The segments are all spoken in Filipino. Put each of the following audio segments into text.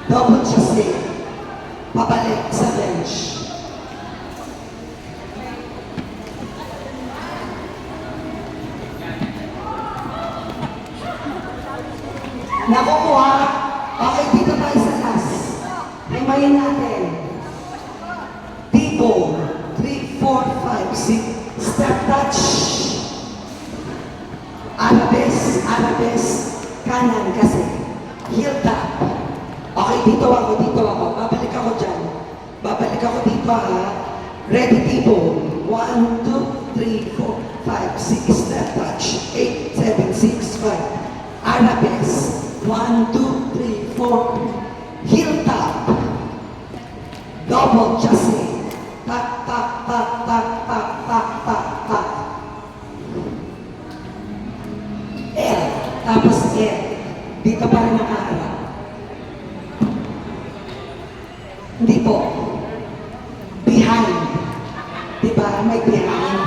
Double chassis. Pabalik sa bench. Nakukuha. Okay, dito tayo sa last. Himayin natin. Tipo. 3, 4, 5, 6. Step touch. Arabes. Arabes. Kanan kasi. Heel tap. Okay, dito ako. Babalik ako dyan. Babalik ako dito ha. Ready, tipo. 1, 2, 3, 4, 5, 6. Step touch. 8, 7, 6, 5. Arabes. 1, 2, 3, 4. Heel tap. Double chassis. Tak, tak, tak, tak, tak, tak, tak, tak. L. Tapos L. Dito pa rin nakaharap. Hindi po. Behind. Diba? May behind.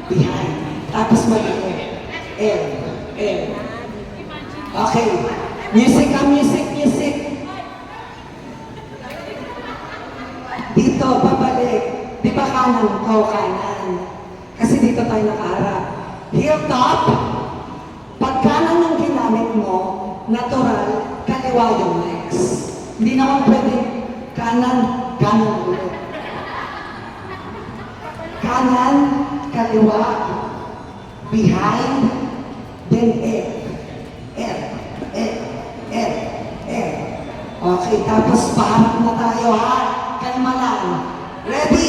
Behind. Tapos mag-L. L. L. Okay. Music ka, music. Dito, babalik. Di ba kanan ko, kanan? Kasi dito tayo nakaharap. Heel top. Pag kanan ang ginamit mo, natural, kaliwa yung next. Hindi naman pwede kanan ulit. Kanan, kaliwa, behind, then L. Okay, tapos paharap na tayo ha. Kalma lang. Ready?